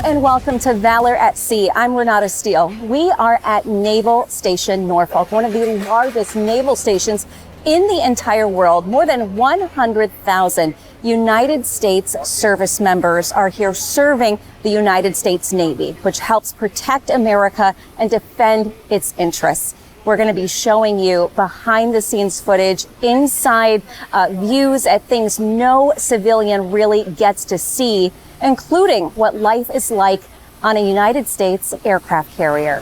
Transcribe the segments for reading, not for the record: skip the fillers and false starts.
and welcome to Valor at Sea. I'm Renata Stiehl. We are at Naval Station Norfolk, one of the largest naval stations in the entire world. More than 100,000 United States service members are here serving the United States Navy, which helps protect America and defend its interests. We're going to be showing you behind the scenes footage, inside views at things no civilian really gets to see, including what life is like on a United States aircraft carrier.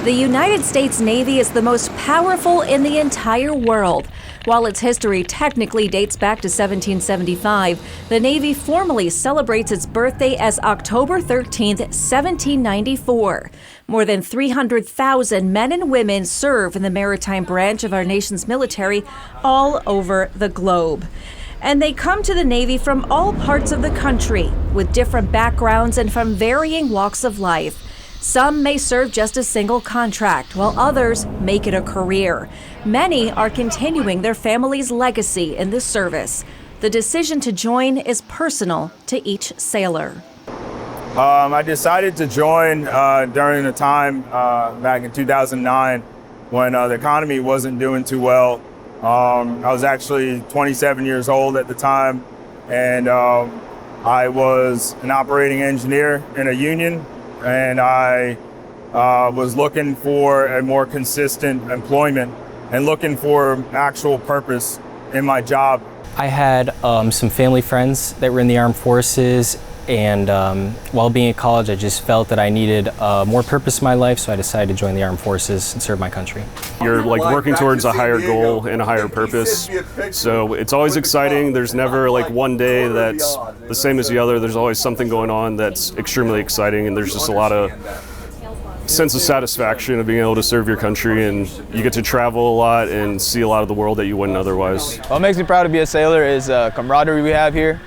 The United States Navy is the most powerful in the entire world. While its history technically dates back to 1775, the Navy formally celebrates its birthday as October 13th, 1794. More than 300,000 men and women serve in the maritime branch of our nation's military all over the globe. And they come to the Navy from all parts of the country, with different backgrounds and from varying walks of life. Some may serve just a single contract, while others make it a career. Many are continuing their family's legacy in this service. The decision to join is personal to each sailor. I decided to join during a time back in 2009 when the economy wasn't doing too well. I was actually 27 years old at the time, and I was an operating engineer in a union, and I was looking for a more consistent employment and looking for actual purpose in my job. I had some family friends that were in the armed forces, and while being at college, I just felt that I needed more purpose in my life, so I decided to join the armed forces and serve my country. You're like working towards a higher goal and a higher purpose, so it's always exciting. There's never like one day that's the same as the other. There's always something going on that's extremely exciting, and there's just a lot of sense of satisfaction of being able to serve your country, and you get to travel a lot and see a lot of the world that you wouldn't otherwise. What makes me proud to be a sailor is camaraderie we have here.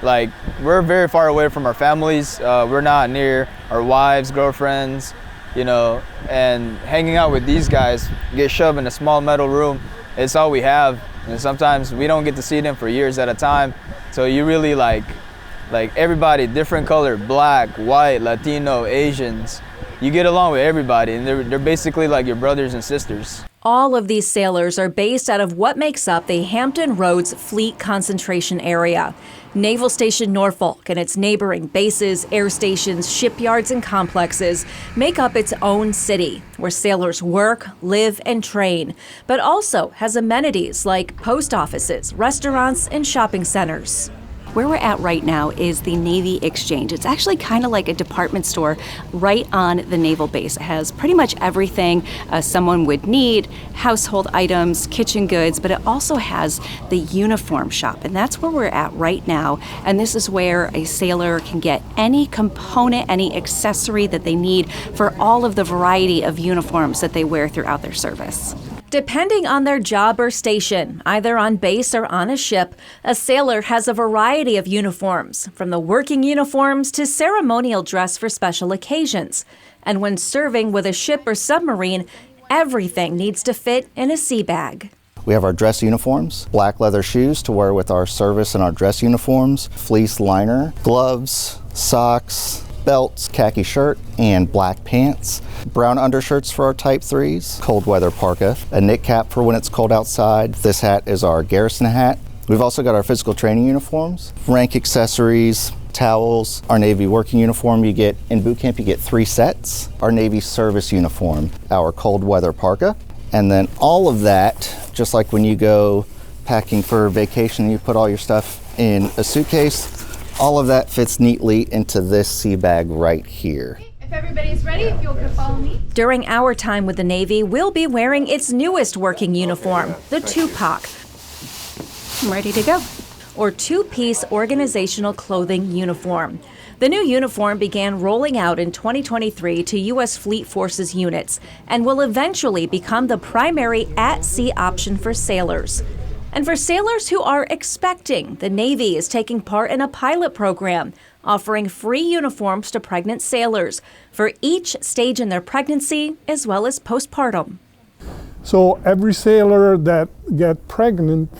Like, we're very far away from our families. We're not near our wives, girlfriends, you know, and hanging out with these guys, get shoved in a small metal room, it's all we have. And sometimes we don't get to see them for years at a time. So you really like everybody, different color, black, white, Latino, Asians. You get along with everybody, and they're basically like your brothers and sisters. All of these sailors are based out of what makes up the Hampton Roads Fleet Concentration Area. Naval Station Norfolk and its neighboring bases, air stations, shipyards, and complexes make up its own city, where sailors work, live, and train, but also has amenities like post offices, restaurants, and shopping centers. Where we're at right now is the Navy Exchange. It's actually kind of like a department store right on the naval base. It has pretty much everything someone would need, household items, kitchen goods, but it also has the uniform shop, and that's where we're at right now. And this is where a sailor can get any component, any accessory that they need for all of the variety of uniforms that they wear throughout their service. Depending on their job or station, either on base or on a ship, a sailor has a variety of uniforms, from the working uniforms to ceremonial dress for special occasions. And when serving with a ship or submarine, everything needs to fit in a sea bag. We have our dress uniforms, black leather shoes to wear with our service and our dress uniforms, fleece liner, gloves, socks, belts, khaki shirt, and black pants, brown undershirts for our Type 3s, cold weather parka, a knit cap for when it's cold outside. This hat is our garrison hat. We've also got our physical training uniforms, rank accessories, towels, our Navy working uniform. You get, in boot camp, you get 3 sets, our Navy service uniform, our cold weather parka, and then all of that, just like when you go packing for vacation, you put all your stuff in a suitcase, all of that fits neatly into this sea bag right here. If everybody's ready, if you'll follow me. During our time with the Navy, we'll be wearing its newest working uniform, the 2-POC. I'm ready to go. Or two-piece organizational clothing uniform. The new uniform began rolling out in 2023 to U.S. Fleet Forces units and will eventually become the primary at-sea option for sailors. And for sailors who are expecting, the Navy is taking part in a pilot program, offering free uniforms to pregnant sailors for each stage in their pregnancy as well as postpartum. So every sailor that gets pregnant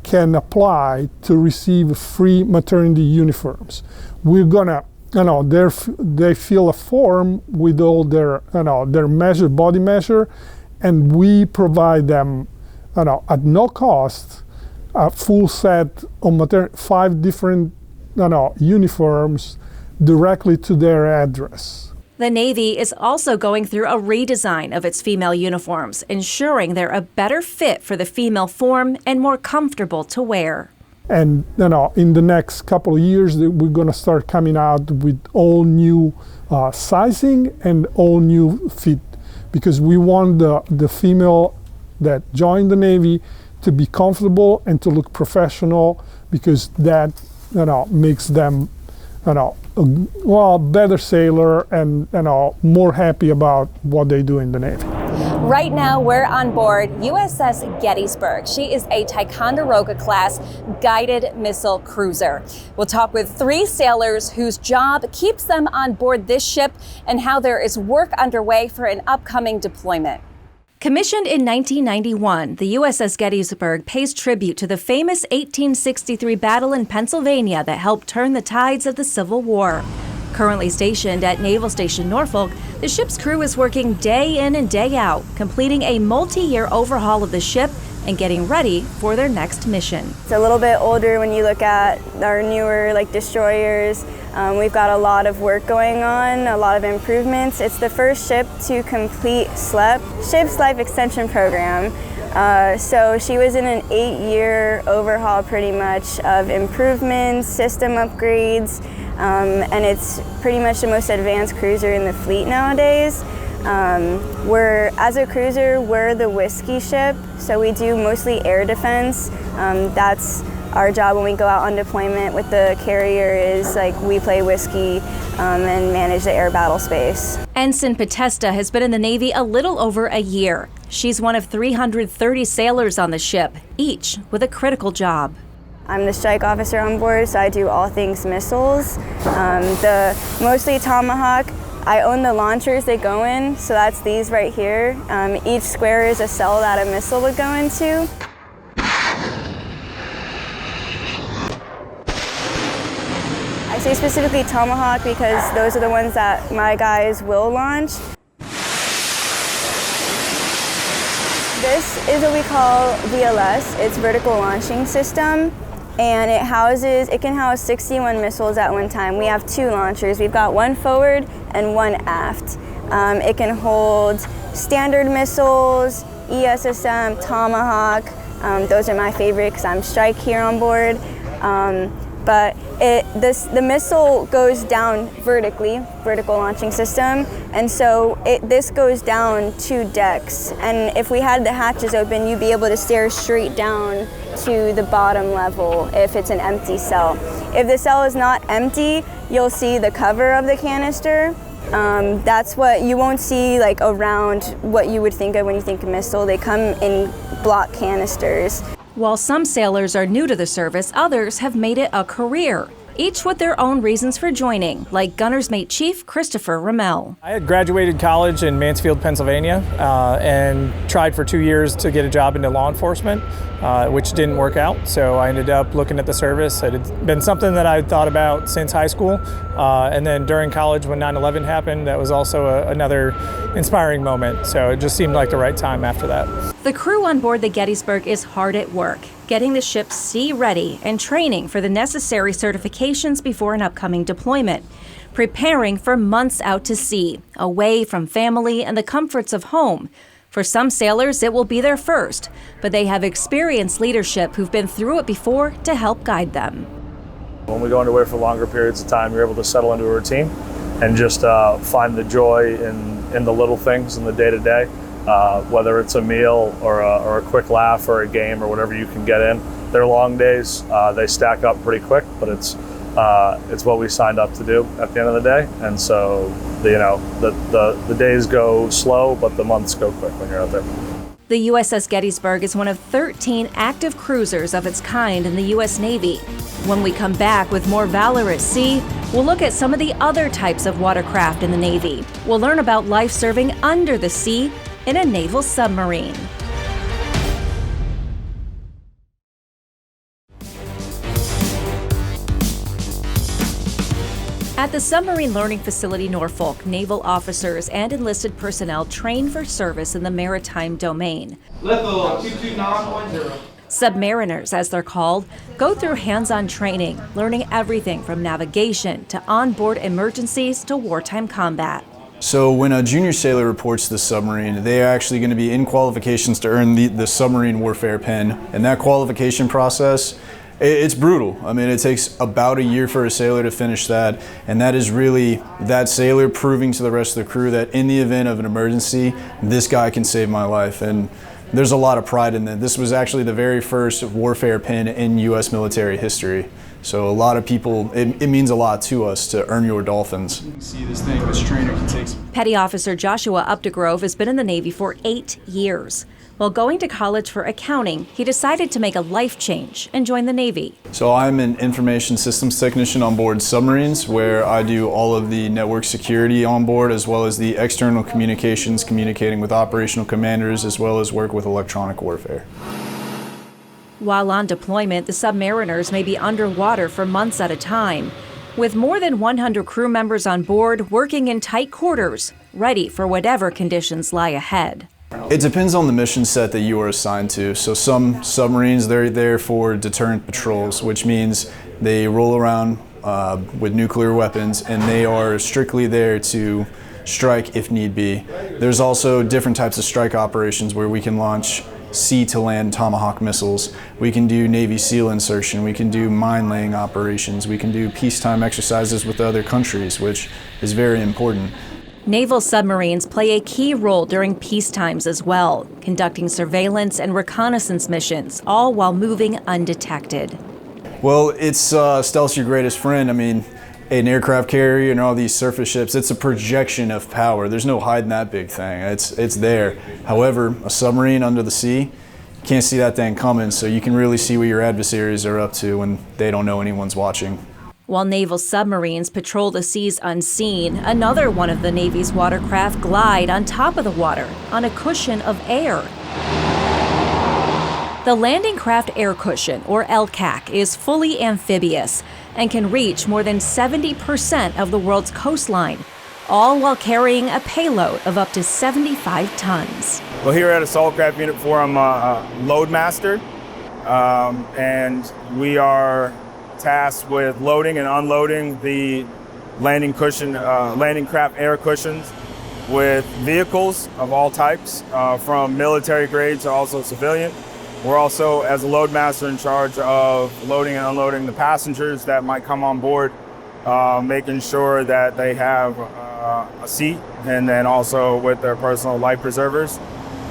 can apply to receive free maternity uniforms. We're gonna, they fill a form with all their, their measure, body measure, and we provide them, at no cost, a full set of 5 different, uniforms directly to their address. The Navy is also going through a redesign of its female uniforms, ensuring they're a better fit for the female form and more comfortable to wear. And in the next couple of years, we're going to start coming out with all new sizing and all new fit, because we want the female that join the Navy to be comfortable and to look professional, because that makes them a better sailor and more happy about what they do in the Navy. Right now, we're on board USS Gettysburg. She is a Ticonderoga-class guided missile cruiser. We'll talk with 3 sailors whose job keeps them on board this ship and how there is work underway for an upcoming deployment. Commissioned in 1991, the USS Gettysburg pays tribute to the famous 1863 battle in Pennsylvania that helped turn the tides of the Civil War. Currently stationed at Naval Station Norfolk, the ship's crew is working day in and day out, completing a multi-year overhaul of the ship and getting ready for their next mission. It's a little bit older when you look at our newer destroyers. We've got a lot of work going on, a lot of improvements. It's the first ship to complete SLEP, Ship's Life Extension Program. So she was in an 8-year overhaul pretty much of improvements, system upgrades, and it's pretty much the most advanced cruiser in the fleet nowadays. As a cruiser, we're the whiskey ship, so we do mostly air defense. That's our job when we go out on deployment with the carrier, is we play whiskey and manage the air battle space. Ensign Potesta has been in the Navy a little over a year. She's one of 330 sailors on the ship, each with a critical job. I'm the strike officer on board, so I do all things missiles. Mostly Tomahawk. I own the launchers they go in, so that's these right here. Each square is a cell that a missile would go into. I say specifically Tomahawk because those are the ones that my guys will launch. This is what we call VLS. It's Vertical Launching System, and it can house 61 missiles at one time. We have 2 launchers. We've got 1 forward and 1 aft. It can hold standard missiles, ESSM, Tomahawk. Those are my favorite because I'm strike here on board. But the missile goes down vertically, vertical launching system, and so this goes down 2 decks. And if we had the hatches open, you'd be able to stare straight down to the bottom level if it's an empty cell. If the cell is not empty, you'll see the cover of the canister. That's what you won't see around what you would think of when you think of missile. They come in block canisters. While some sailors are new to the service, others have made it a career, each with their own reasons for joining, like Gunner's Mate Chief Christopher Ramel. I had graduated college in Mansfield, Pennsylvania, and tried for 2 years to get a job into law enforcement, which didn't work out. So I ended up looking at the service. It had been something that I thought about since high school. And then during college when 9/11 happened, that was also another inspiring moment. So it just seemed like the right time after that. The crew on board the Gettysburg is hard at work, getting the ship sea ready and training for the necessary certifications before an upcoming deployment, preparing for months out to sea, away from family and the comforts of home. For some sailors, it will be their first, but they have experienced leadership who've been through it before to help guide them. When we go underway for longer periods of time, you're able to settle into a routine and just find the joy in the little things in the day-to-day, whether it's a meal or a quick laugh or a game or whatever you can get in. They're long days. They stack up pretty quick, but it's what we signed up to do at the end of the day. And so the days go slow, but the months go quick when you're out there. The USS Gettysburg is one of 13 active cruisers of its kind in the U.S. Navy. When we come back with more Valor at Sea, we'll look at some of the other types of watercraft in the Navy. We'll learn about life serving under the sea in a naval submarine. At the Submarine Learning Facility Norfolk, naval officers and enlisted personnel train for service in the maritime domain. Level 22910. Submariners, as they're called, go through hands-on training, learning everything from navigation to onboard emergencies to wartime combat. So when a junior sailor reports to the submarine, they are actually going to be in qualifications to earn the submarine warfare pin. And that qualification process, it's brutal. I mean, it takes about a year for a sailor to finish that. And that is really that sailor proving to the rest of the crew that in the event of an emergency, this guy can save my life. And there's a lot of pride in that. This was actually the very first warfare pin in U.S. military history. So a lot of people, it means a lot to us to earn your dolphins. You can see this thing, this trainer can take some. Petty Officer Joshua Updegrove has been in the Navy for 8 years. While going to college for accounting, he decided to make a life change and join the Navy. So I'm an information systems technician on board submarines, where I do all of the network security on board, as well as the external communications, communicating with operational commanders, as well as work with electronic warfare. While on deployment, the submariners may be underwater for months at a time, with more than 100 crew members on board working in tight quarters, ready for whatever conditions lie ahead. It depends on the mission set that you are assigned to. So some submarines, they're there for deterrent patrols, which means they roll around with nuclear weapons, and they are strictly there to strike if need be. There's also different types of strike operations where we can launch sea-to-land Tomahawk missiles. We can do Navy SEAL insertion. We can do mine-laying operations. We can do peacetime exercises with other countries, which is very important. Naval submarines play a key role during peace times as well, conducting surveillance and reconnaissance missions, all while moving undetected. Well, it's stealth's your greatest friend. I mean, an aircraft carrier and all these surface ships, it's a projection of power. There's no hiding that big thing. It's there. However, a submarine under the sea, you can't see that thing coming, so you can really see what your adversaries are up to when they don't know anyone's watching. While naval submarines patrol the seas unseen, another one of the Navy's watercraft glide on top of the water on a cushion of air. The Landing Craft Air Cushion, or LCAC, is fully amphibious and can reach more than 70% of the world's coastline, all while carrying a payload of up to 75 tons. Well, here at Assault Craft Unit 4, I'm a load master, and we are tasked with loading and unloading the landing craft air cushions with vehicles of all types, from military grade to also civilian. We're also, as a load master, in charge of loading and unloading the passengers that might come on board, making sure that they have a seat, and then also with their personal life preservers.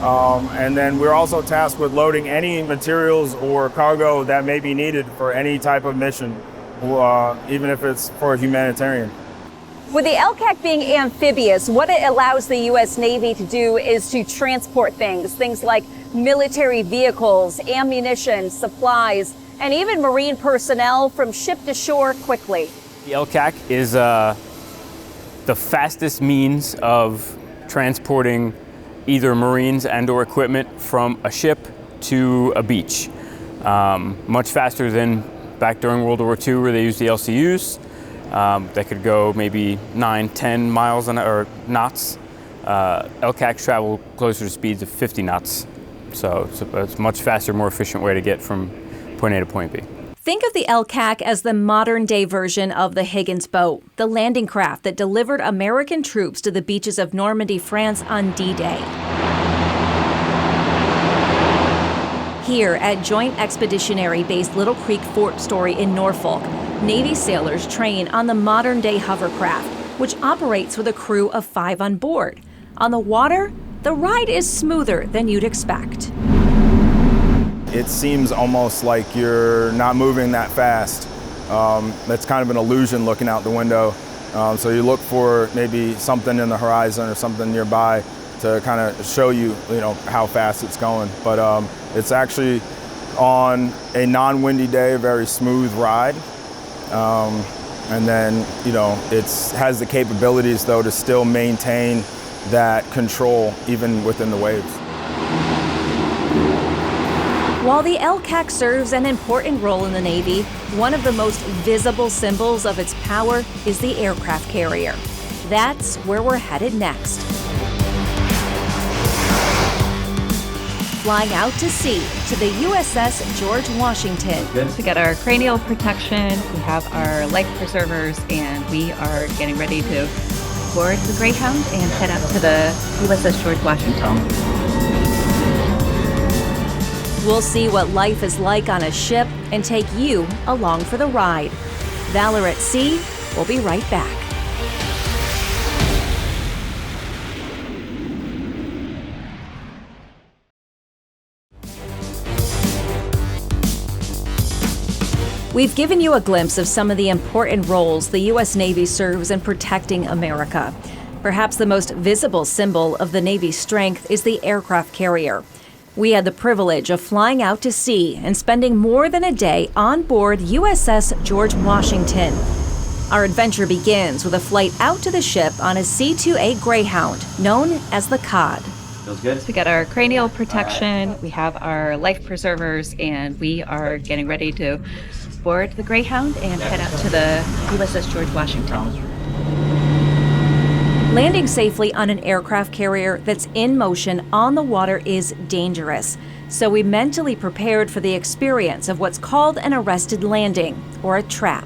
And then we're also tasked with loading any materials or cargo that may be needed for any type of mission, even if it's for a humanitarian. With the LCAC being amphibious, what it allows the U.S. Navy to do is to transport things like military vehicles, ammunition, supplies, and even marine personnel from ship to shore quickly. The LCAC is the fastest means of transporting either Marines and or equipment from a ship to a beach. Much faster than back during World War II, where they used the LCUs. That could go maybe 9-10 miles or knots. LCACs travel closer to speeds of 50 knots. So it's a much faster, more efficient way to get from point A to point B. Think of the LCAC as the modern-day version of the Higgins boat, the landing craft that delivered American troops to the beaches of Normandy, France on D-Day. Here at Joint Expeditionary Base Little Creek Fort Story in Norfolk, Navy sailors train on the modern-day hovercraft, which operates with a crew of 5 on board. On the water, the ride is smoother than you'd expect. It seems almost like you're not moving that fast. That's kind of an illusion looking out the window. So you look for maybe something in the horizon or something nearby to kind of show you, how fast it's going. But it's actually, on a non-windy day, a very smooth ride. And then, it has the capabilities, though, to still maintain that control even within the waves. While the LCAC serves an important role in the Navy, one of the most visible symbols of its power is the aircraft carrier. That's where we're headed next. Flying out to sea to the USS George Washington. We got our cranial protection, we have our life preservers, and we are getting ready to board the Greyhound and head out to the USS George Washington. We'll see what life is like on a ship and take you along for the ride. Valor at Sea, we'll be right back. We've given you a glimpse of some of the important roles the U.S. Navy serves in protecting America. Perhaps the most visible symbol of the Navy's strength is the aircraft carrier. We had the privilege of flying out to sea and spending more than a day on board USS George Washington. Our adventure begins with a flight out to the ship on a C2-A Greyhound, known as the COD. Feels good. We got our cranial protection, we have our life preservers, and we are getting ready to board the Greyhound and head out to the USS George Washington. Landing safely on an aircraft carrier that's in motion on the water is dangerous, so we mentally prepared for the experience of what's called an arrested landing, or a trap.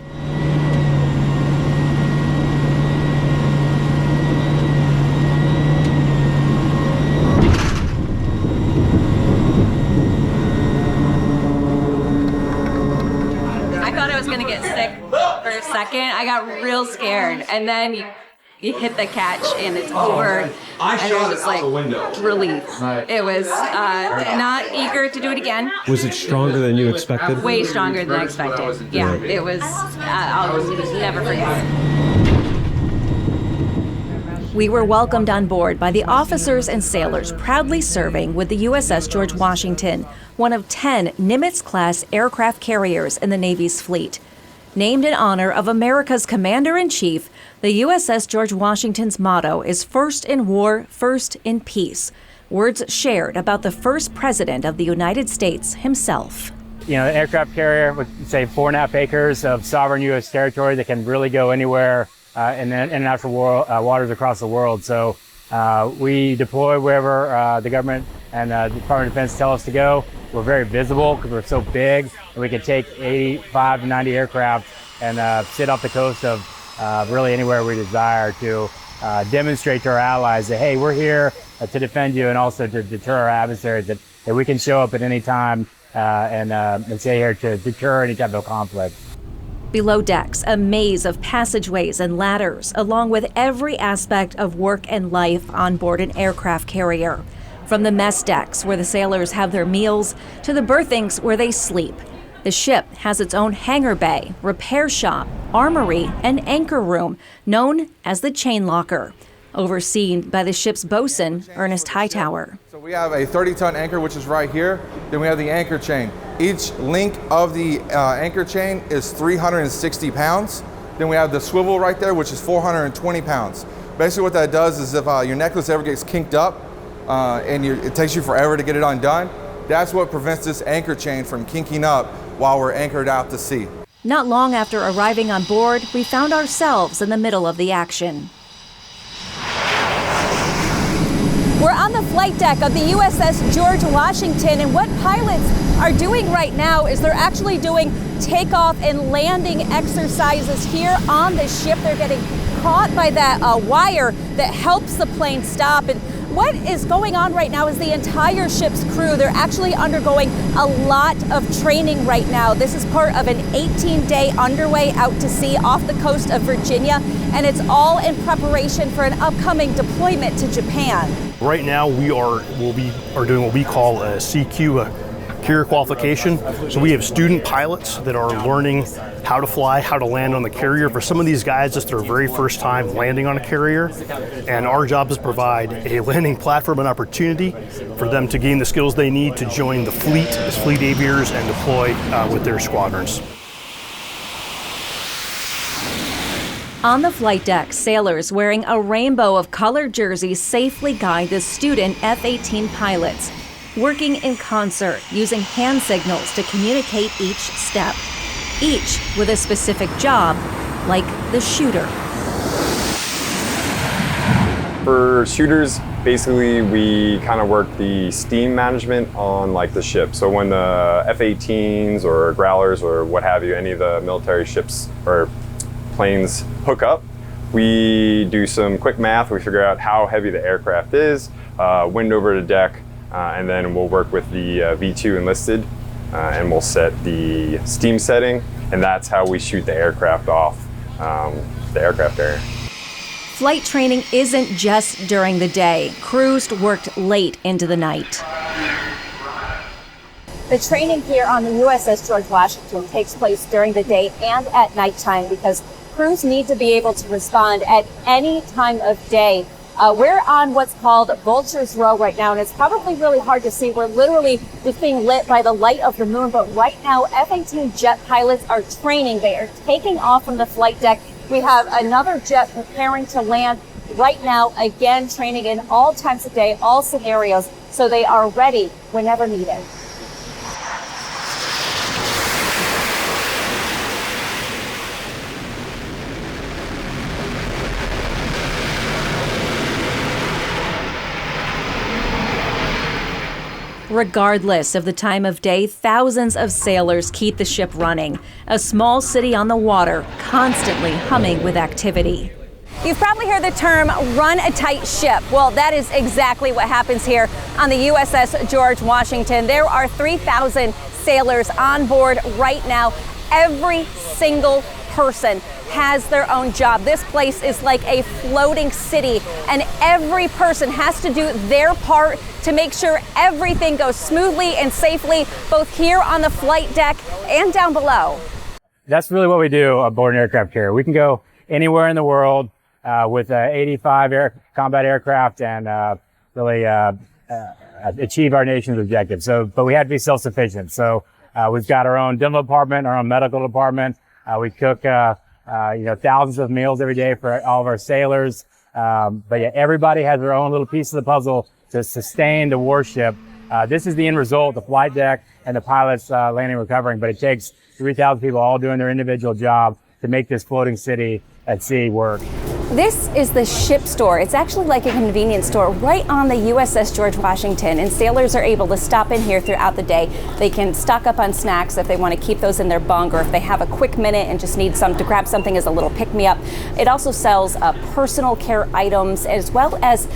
I thought I was gonna get sick for a second. I got real scared, and then you hit the catch and it's over, and it was like relief. It was not eager to do it again. Was it stronger than you expected? Way stronger than I expected. Yeah, it was. I'll never forget it. We were welcomed on board by the officers and sailors proudly serving with the USS George Washington, one of 10 Nimitz-class aircraft carriers in the Navy's fleet. Named in honor of America's Commander-in-Chief, the USS George Washington's motto is "First in war, first in peace." Words shared about the first president of the United States himself. You know, the aircraft carrier with, say, 4.5 acres of sovereign U.S. territory that can really go anywhere in international waters across the world. So we deploy wherever the government and the Department of Defense tell us to go. We're very visible because we're so big, and we can take 85 to 90 aircraft and sit off the coast of really anywhere we desire to demonstrate to our allies that, hey, we're here to defend you, and also to deter our adversaries, that we can show up at any time and stay here to deter any type of conflict. Below decks, a maze of passageways and ladders, along with every aspect of work and life on board an aircraft carrier. From the mess decks, where the sailors have their meals, to the berthings where they sleep. The ship has its own hangar bay, repair shop, armory, and anchor room, known as the chain locker, overseen by the ship's bosun, Ernest Hightower. So we have a 30-ton anchor, which is right here. Then we have the anchor chain. Each link of the anchor chain is 360 pounds. Then we have the swivel right there, which is 420 pounds. Basically what that does is if your necklace ever gets kinked up and it takes you forever to get it undone, that's what prevents this anchor chain from kinking up while we're anchored out to sea. Not long after arriving on board, we found ourselves in the middle of the action. We're on the flight deck of the USS George Washington, and what pilots are doing right now is they're actually doing takeoff and landing exercises here on the ship. They're getting caught by that wire that helps the plane stop. And what is going on right now is the entire ship's crew, they're actually undergoing a lot of training right now. This is part of an 18-day underway out to sea off the coast of Virginia, and it's all in preparation for an upcoming deployment to Japan. Right now we are doing what we call a CQ, a carrier qualification. So we have student pilots that are learning how to fly, how to land on the carrier. For some of these guys, it's their very first time landing on a carrier. And our job is to provide a landing platform and opportunity for them to gain the skills they need to join the fleet as fleet aviators and deploy with their squadrons. On the flight deck, sailors wearing a rainbow of colored jerseys safely guide the student F-18 pilots. working in concert, using hand signals to communicate each step, each with a specific job, like the shooter. For shooters, basically we kind of work the steam management on like the ship. So when the F-18s or Growlers or what have you, any of the military ships or planes hook up, we do some quick math. We figure out how heavy the aircraft is, wind over to deck, and then we'll work with the V2 enlisted, and we'll set the steam setting, and that's how we shoot the aircraft off the aircraft area. Flight training isn't just during the day. Crews worked late into the night. The training here on the USS George Washington takes place during the day and at nighttime because crews need to be able to respond at any time of day. We're on what's called Vulture's Row right now, and it's probably really hard to see. We're literally just being lit by the light of the moon, but right now F-18 jet pilots are training. They are taking off from the flight deck. We have another jet preparing to land right now, again training in all times of day, all scenarios, so they are ready whenever needed. Regardless of the time of day, thousands of sailors keep the ship running, a small city on the water, constantly humming with activity. You've probably heard the term run a tight ship. Well, that is exactly what happens here on the USS George Washington. There are 3,000 sailors on board right now. Every single person has their own job. This place is like a floating city, and every person has to do their part to make sure everything goes smoothly and safely, both here on the flight deck and down below. That's really what we do aboard an aircraft carrier. We can go anywhere in the world with 85 combat aircraft and really achieve our nation's objectives. But we have to be self-sufficient. So we've got our own dental department, our own medical department. We cook thousands of meals every day for all of our sailors. But yeah, everybody has their own little piece of the puzzle to sustain the warship. This is the end result, the flight deck and the pilots landing and recovering. But it takes 3,000 people all doing their individual job to make this floating city at sea work. This is the ship store. It's actually like a convenience store right on the USS George Washington, and sailors are able to stop in here throughout the day. They can stock up on snacks if they want to keep those in their bunk, or if they have a quick minute and just need to grab something as a little pick-me-up. It also sells personal care items, as well as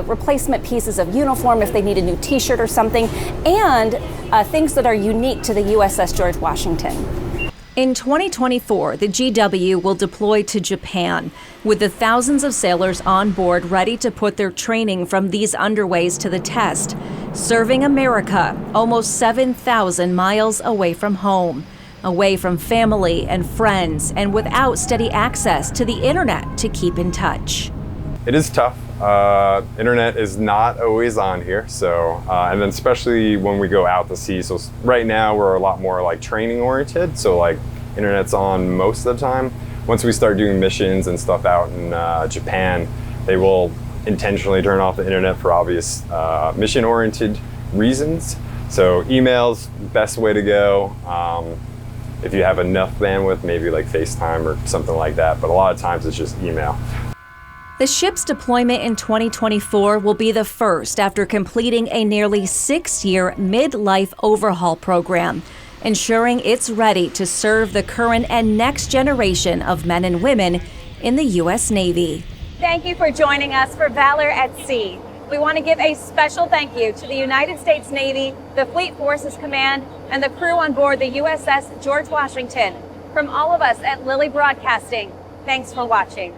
replacement pieces of uniform if they need a new t-shirt or something, and things that are unique to the USS George Washington. In 2024, the GW will deploy to Japan, with the thousands of sailors on board ready to put their training from these underways to the test, serving America almost 7,000 miles away from home, away from family and friends, and without steady access to the internet to keep in touch. It is tough. Internet is not always on here, so and then especially when we go out to sea. So right now we're a lot more like training oriented, so like internet's on most of the time. Once we start doing missions and stuff out in Japan, they will intentionally turn off the internet for obvious mission oriented reasons. So email's best way to go. If you have enough bandwidth, maybe like FaceTime or something like that, but a lot of times it's just email. The ship's deployment in 2024 will be the first after completing a nearly 6-year mid-life overhaul program, ensuring it's ready to serve the current and next generation of men and women in the U.S. Navy. Thank you for joining us for Valor at Sea. We want to give a special thank you to the United States Navy, the Fleet Forces Command, and the crew on board the USS George Washington. From all of us at Lilly Broadcasting, thanks for watching.